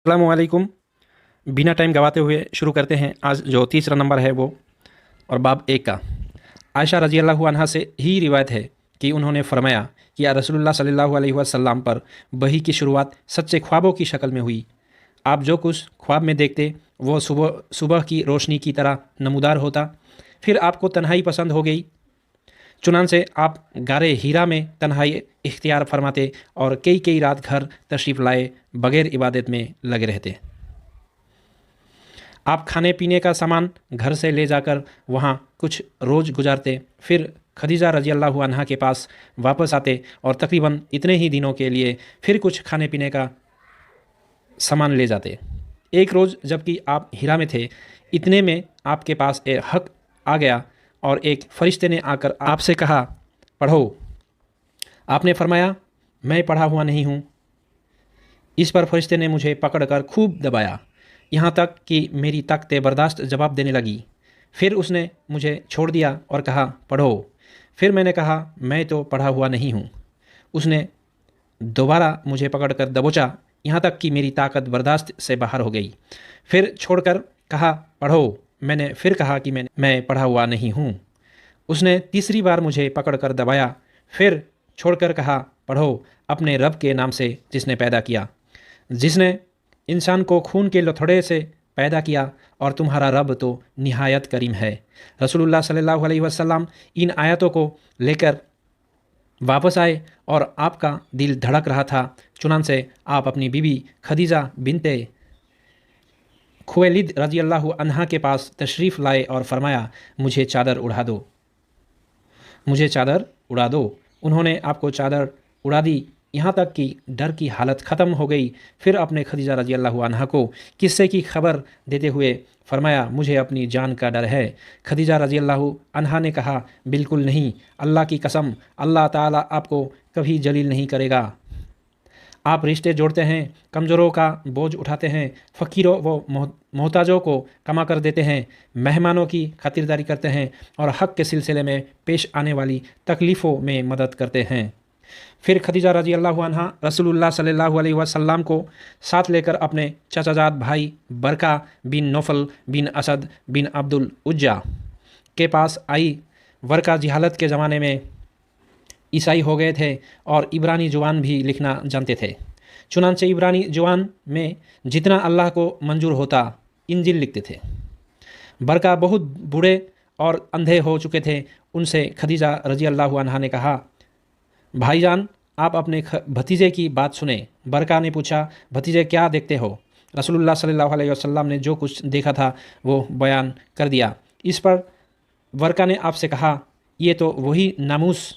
अस्सलामुअलैकुम। बिना टाइम गवाते हुए शुरू करते हैं आज जो तीसरा नंबर है वो, और बाब एक का। आयशा रजी अल्लाह अन्हा से ही रिवायत है कि उन्होंने फरमाया कि या रसूलुल्लाह सल्लल्लाहु अलैहि वसल्लम पर वही की शुरुआत सच्चे ख्वाबों की शक्ल में हुई। आप जो कुछ ख्वाब में देखते वो सुबह सुबह की रोशनी की तरह नमूदार होता। फिर आपको तन्हाई पसंद हो गई, चुनांचे आप गारे हीरा में तन्हाई इख्तियार फरमाते और कई कई रात घर तशरीफ़ लाए बग़ैर इबादत में लगे रहते। आप खाने पीने का सामान घर से ले जाकर वहाँ कुछ रोज़ गुजारते, फिर खदीजा रजी अल्लाह अन्हा के पास वापस आते और तकरीबन इतने ही दिनों के लिए फिर कुछ खाने पीने का सामान ले जाते। एक रोज़ जबकि आप हीरा में थे, इतने में आपके पास एक हक आ गया और एक फ़रिश्ते ने आकर आपसे कहा, पढ़ो। आपने फरमाया, मैं पढ़ा हुआ नहीं हूँ। इस पर फ़रिश्ते ने मुझे पकड़कर खूब दबाया, यहाँ तक कि मेरी ताकत बर्दाश्त जवाब देने लगी। फिर उसने मुझे छोड़ दिया और कहा, पढ़ो। फिर मैंने कहा, मैं तो पढ़ा हुआ नहीं हूँ। उसने दोबारा मुझे पकड़कर दबोचा, यहाँ तक कि मेरी ताकत बर्दाश्त से बाहर हो गई। फिर छोड़कर कहा, पढ़ो। मैंने फिर कहा कि मैं पढ़ा हुआ नहीं हूँ। उसने तीसरी बार मुझे पकड़कर दबाया, फिर छोड़कर कहा, पढ़ो अपने रब के नाम से जिसने पैदा किया, जिसने इंसान को खून के लथड़े से पैदा किया, और तुम्हारा रब तो निहायत करीम है। रसूलुल्लाह सल्लल्लाहु अलैहि वसल्लम इन आयतों को लेकर वापस आए और आपका दिल धड़क रहा था। चुनांचे आप अपनी बीवी खदीजा बिनते खुवैलिद रजी अल्लाह अन्हा के पास तशरीफ़ लाए और फरमाया, मुझे चादर उड़ा दो, मुझे चादर उड़ा दो। उन्होंने आपको चादर उड़ा दी, यहाँ तक कि डर की हालत ख़त्म हो गई। फिर अपने खदीजा रजी अल्लाह अन्हा को किस्से की खबर देते हुए फरमाया, मुझे अपनी जान का डर है। खदीजा रजी अल्लाह अन्हा ने कहा, बिल्कुल नहीं, अल्लाह की कसम, अल्लाह ताला आपको कभी जलील नहीं करेगा। आप रिश्ते जोड़ते हैं, कमज़ोरों का बोझ उठाते हैं, फ़कीरों व मोहताजों को कमा कर देते हैं, मेहमानों की खातिरदारी करते हैं और हक़ के सिलसिले में पेश आने वाली तकलीफ़ों में मदद करते हैं। फिर खदीजा रजी अल्लाह अन्हा रसूलुल्लाह सल्लल्लाहु अलैहि वसल्लम को साथ लेकर अपने चाचाजाद भाई बरका बिन नौफल बिन असद बिन अब्दुल उज्जा के पास आई। बरका जिहालत के ज़माने में ईसाई हो गए थे और इब्रानी ज़ुबान भी लिखना जानते थे। चुनांचे इब्रानी ज़ुबान में जितना अल्लाह को मंजूर होता इंजिल लिखते थे। बरका बहुत बूढ़े और अंधे हो चुके थे। उनसे खदीजा रजी अल्लाह अन्हा ने कहा, भाईजान आप अपने भतीजे की बात सुने। बरका ने पूछा, भतीजे क्या देखते हो? रसूलुल्लाह सल्लल्लाहु अलैहि वसल्लम ने जो कुछ देखा था वो बयान कर दिया। इस पर बरका ने आपसे कहा, ये तो वही नामूस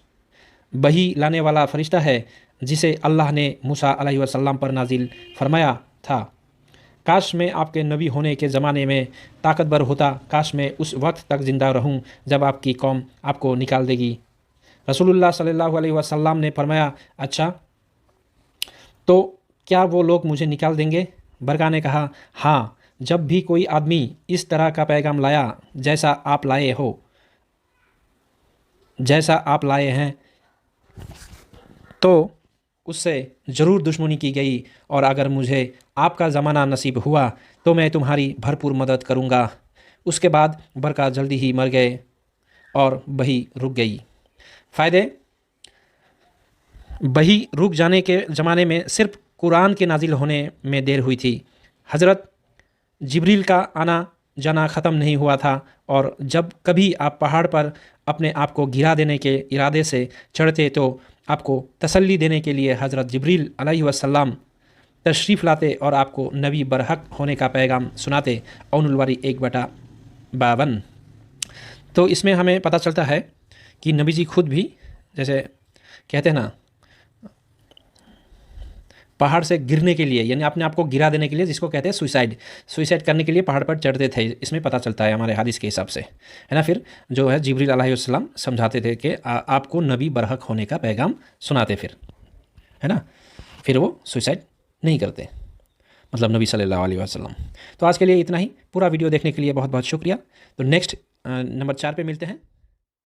बही लाने वाला फ़रिश्ता है जिसे अल्लाह ने मूसा अलैहि वसल्लम पर नाजिल फरमाया था। काश मैं आपके नबी होने के ज़माने में ताकतवर होता, काश मैं उस वक्त तक ज़िंदा रहूं जब आपकी कौम आपको निकाल देगी। रसूलुल्लाह सल्लल्लाहु अलैहि वसल्लम ने फरमाया, अच्छा तो क्या वो लोग मुझे निकाल देंगे? बरका ने कहा, हाँ, जब भी कोई आदमी इस तरह का पैगाम लाया जैसा आप लाए हैं तो उससे ज़रूर दुश्मनी की गई, और अगर मुझे आपका ज़माना नसीब हुआ तो मैं तुम्हारी भरपूर मदद करूँगा। उसके बाद बरका जल्दी ही मर गए और बही रुक गई। फ़ायदे, बही रुक जाने के ज़माने में सिर्फ कुरान के नाजिल होने में देर हुई थी। हज़रत जिब्रील का आना जाना ख़त्म नहीं हुआ था, और जब कभी आप पहाड़ पर अपने आप को गिरा देने के इरादे से चढ़ते तो आपको तसल्ली देने के लिए हज़रत जिब्रील अलैहि वसल्लम तशरीफ़ लाते और आपको नबी बरहक होने का पैगाम सुनाते। औनुलवारी 1/52। तो इसमें हमें पता चलता है कि नबी जी खुद भी, जैसे कहते हैं ना, पहाड़ से गिरने के लिए, यानी अपने आप को गिरा देने के लिए, जिसको कहते हैं सुइसाइड करने के लिए पहाड़ पर चढ़ते थे। इसमें पता चलता है हमारे हदीस के हिसाब से, है ना। फिर जो है जिब्रील अलैहिस्सलाम समझाते थे कि आपको नबी बरहक होने का पैगाम सुनाते, फिर, है ना, फिर वो सुइसाइड नहीं करते, मतलब नबी सल्लल्लाहु अलैहि वसल्लम। तो आज के लिए इतना ही। पूरा वीडियो देखने के लिए बहुत बहुत शुक्रिया। तो नेक्स्ट नंबर 4 पे मिलते हैं।